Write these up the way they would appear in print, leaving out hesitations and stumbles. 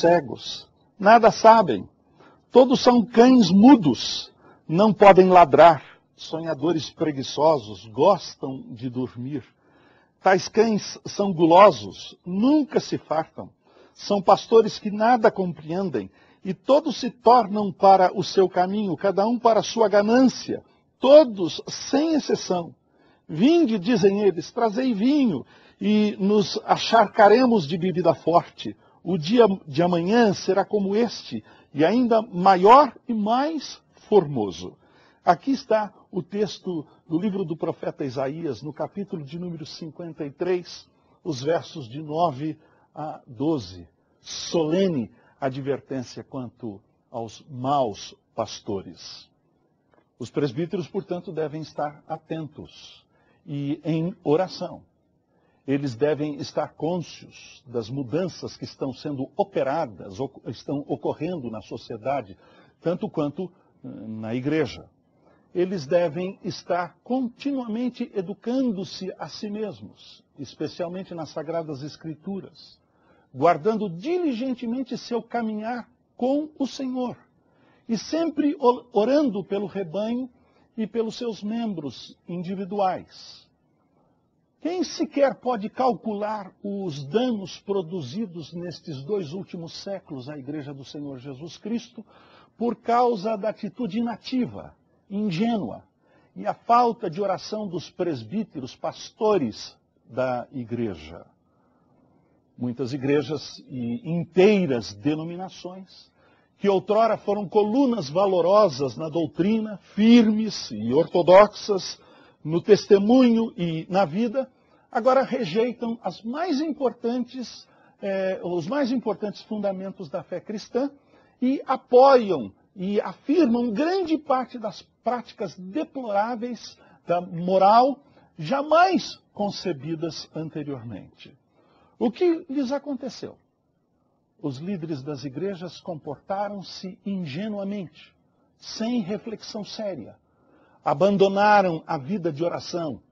cegos, nada sabem. Todos são cães mudos, não podem ladrar. Sonhadores preguiçosos gostam de dormir. Tais cães são gulosos, nunca se fartam. São pastores que nada compreendem, e todos se tornam para o seu caminho, cada um para a sua ganância, todos sem exceção. Vinde, dizem eles, trazei vinho, e nos acharcaremos de bebida forte. O dia de amanhã será como este, e ainda maior e mais formoso. Aqui está o texto do livro do profeta Isaías, no capítulo de número 53, os versos de 9 a 12. Solene advertência quanto aos maus pastores. Os presbíteros, portanto, devem estar atentos e em oração. Eles devem estar cônscios das mudanças que estão sendo operadas, ou estão ocorrendo na sociedade, tanto quanto na igreja. Eles devem estar continuamente educando-se a si mesmos, especialmente nas Sagradas Escrituras, guardando diligentemente seu caminhar com o Senhor, e sempre orando pelo rebanho e pelos seus membros individuais. Quem sequer pode calcular os danos produzidos nestes 2 últimos séculos à Igreja do Senhor Jesus Cristo por causa da atitude inativa, ingênua, e a falta de oração dos presbíteros, pastores da igreja. Muitas igrejas e inteiras denominações, que outrora foram colunas valorosas na doutrina, firmes e ortodoxas, no testemunho e na vida, agora rejeitam os mais importantes fundamentos da fé cristã e apoiam e afirmam grande parte das práticas deploráveis da moral jamais concebidas anteriormente. O que lhes aconteceu? Os líderes das igrejas comportaram-se ingenuamente, sem reflexão séria. Abandonaram a vida de oração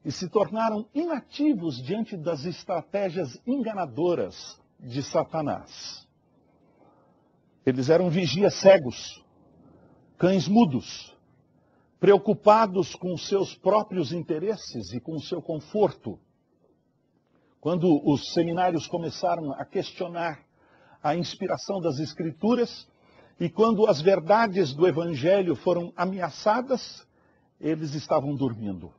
e se tornaram inativos diante das estratégias enganadoras de Satanás. Eles eram vigias cegos, cães mudos, preocupados com seus próprios interesses e com o seu conforto. Quando os seminários começaram a questionar a inspiração das Escrituras e quando as verdades do Evangelho foram ameaçadas, eles estavam dormindo.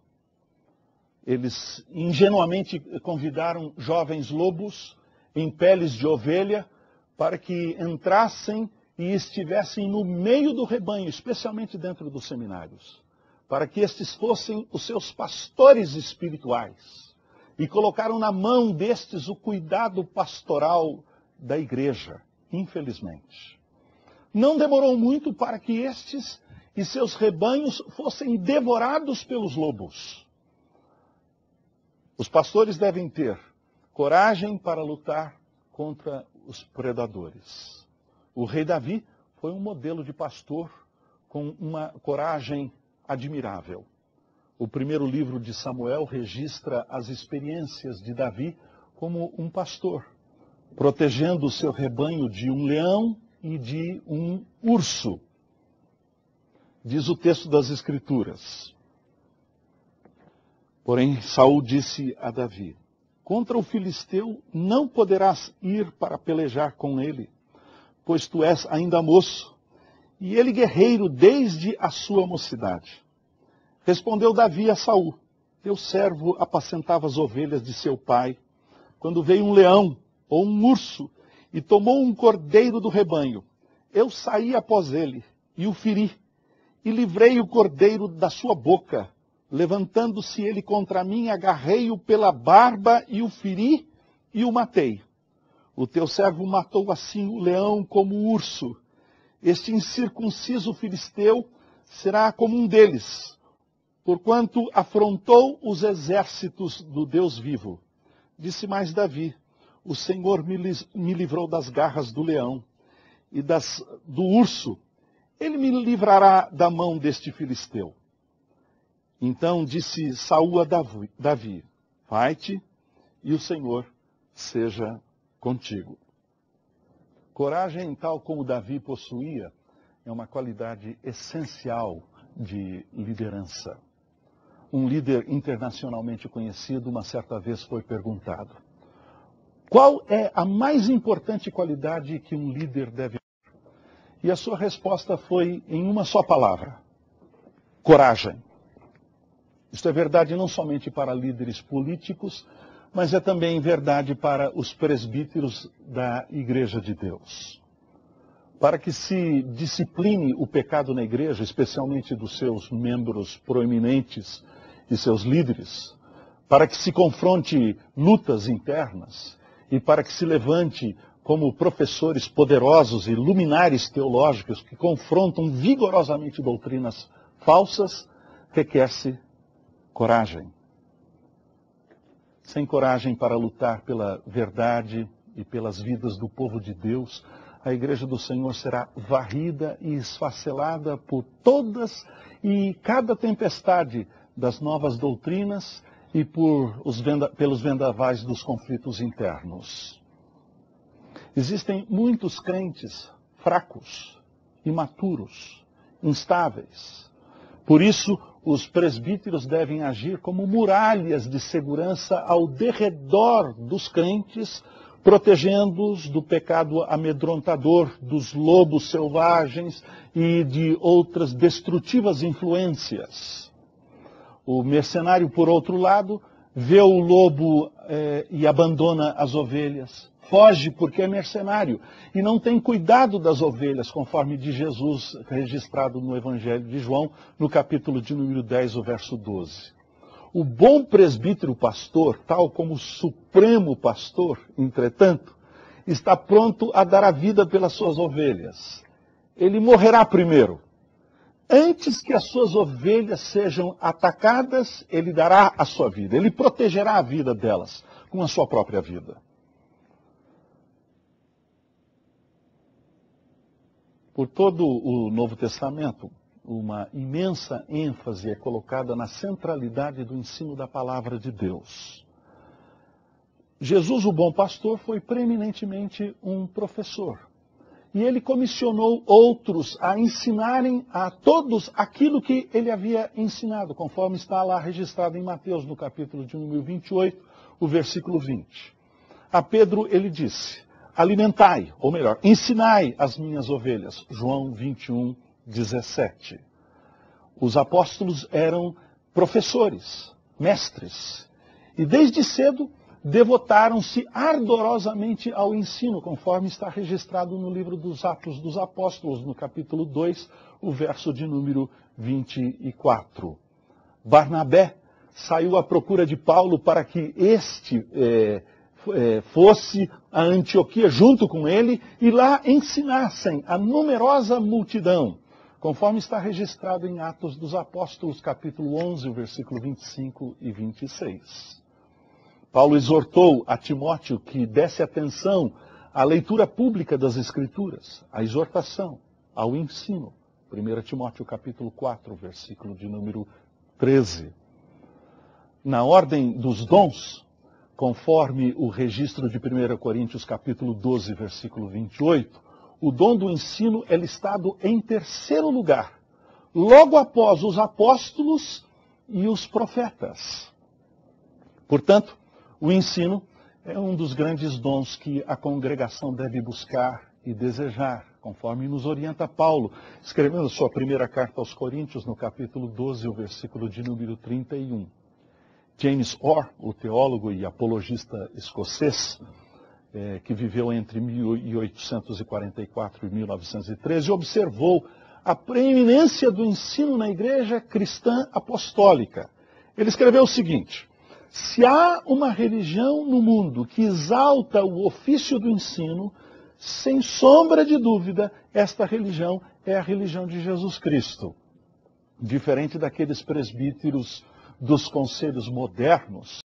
Eles ingenuamente convidaram jovens lobos em peles de ovelha para que entrassem e estivessem no meio do rebanho, especialmente dentro dos seminários, para que estes fossem os seus pastores espirituais. E colocaram na mão destes o cuidado pastoral da igreja, infelizmente. Não demorou muito para que estes e seus rebanhos fossem devorados pelos lobos. Os pastores devem ter coragem para lutar contra os predadores. O rei Davi foi um modelo de pastor com uma coragem admirável. O primeiro livro de Samuel registra as experiências de Davi como um pastor, protegendo o seu rebanho de um leão e de um urso. Diz o texto das Escrituras. Porém, Saul disse a Davi: contra o filisteu não poderás ir para pelejar com ele, pois tu és ainda moço, e ele guerreiro desde a sua mocidade. Respondeu Davi a Saul: teu servo apacentava as ovelhas de seu pai, quando veio um leão ou um urso e tomou um cordeiro do rebanho. Eu saí após ele e o feri, e livrei o cordeiro da sua boca. Levantando-se ele contra mim, agarrei-o pela barba e o feri e o matei. O teu servo matou assim o leão como o urso. Este incircunciso filisteu será como um deles, porquanto afrontou os exércitos do Deus vivo. Disse mais Davi: o Senhor me livrou das garras do leão e do urso. Ele me livrará da mão deste filisteu. Então disse Saul a Davi: vai-te e o Senhor seja contigo. Coragem, tal como Davi possuía, é uma qualidade essencial de liderança. Um líder internacionalmente conhecido, uma certa vez foi perguntado: qual é a mais importante qualidade que um líder deve ter? E a sua resposta foi em uma só palavra: coragem. Isto é verdade não somente para líderes políticos, mas é também verdade para os presbíteros da Igreja de Deus. Para que se discipline o pecado na igreja, especialmente dos seus membros proeminentes e seus líderes, para que se confronte lutas internas e para que se levante como professores poderosos e luminares teológicos que confrontam vigorosamente doutrinas falsas, requer-se coragem. Sem coragem para lutar pela verdade e pelas vidas do povo de Deus, a igreja do Senhor será varrida e esfacelada por todas e cada tempestade das novas doutrinas e pelos vendavais dos conflitos internos. Existem muitos crentes fracos, imaturos, instáveis. Por isso, os presbíteros devem agir como muralhas de segurança ao derredor dos crentes, protegendo-os do pecado amedrontador, dos lobos selvagens e de outras destrutivas influências. O mercenário, por outro lado, vê o lobo e abandona as ovelhas. Foge porque é mercenário e não tem cuidado das ovelhas, conforme de Jesus registrado no Evangelho de João, no capítulo de número 10, o verso 12. O bom presbítero pastor, tal como o supremo pastor, entretanto, está pronto a dar a vida pelas suas ovelhas. Ele morrerá primeiro. Antes que as suas ovelhas sejam atacadas, ele dará a sua vida. Ele protegerá a vida delas com a sua própria vida. Por todo o Novo Testamento, uma imensa ênfase é colocada na centralidade do ensino da palavra de Deus. Jesus, o bom pastor, foi preeminentemente um professor. E ele comissionou outros a ensinarem a todos aquilo que ele havia ensinado, conforme está lá registrado em Mateus, no capítulo de número 28, o versículo 20. A Pedro ele disse: alimentai, ou melhor, ensinai as minhas ovelhas. João 21, 17. Os apóstolos eram professores, mestres, e desde cedo devotaram-se ardorosamente ao ensino, conforme está registrado no livro dos Atos dos Apóstolos, no capítulo 2, o verso de número 24. Barnabé saiu à procura de Paulo para que este fosse a Antioquia junto com ele e lá ensinassem a numerosa multidão, conforme está registrado em Atos dos Apóstolos, capítulo 11, o versículo 25 e 26. Paulo exortou a Timóteo que desse atenção à leitura pública das Escrituras, à exortação, ao ensino. 1 Timóteo capítulo 4, versículo de número 13. Na ordem dos dons, conforme o registro de 1 Coríntios capítulo 12, versículo 28, o dom do ensino é listado em terceiro lugar, logo após os apóstolos e os profetas. Portanto, o ensino é um dos grandes dons que a congregação deve buscar e desejar, conforme nos orienta Paulo, escrevendo sua primeira carta aos Coríntios, no capítulo 12, o versículo de número 31. James Orr, o teólogo e apologista escocês, que viveu entre 1844 e 1913, observou a preeminência do ensino na igreja cristã apostólica. Ele escreveu o seguinte: se há uma religião no mundo que exalta o ofício do ensino, sem sombra de dúvida, esta religião é a religião de Jesus Cristo. Diferente daqueles presbíteros dos conselhos modernos,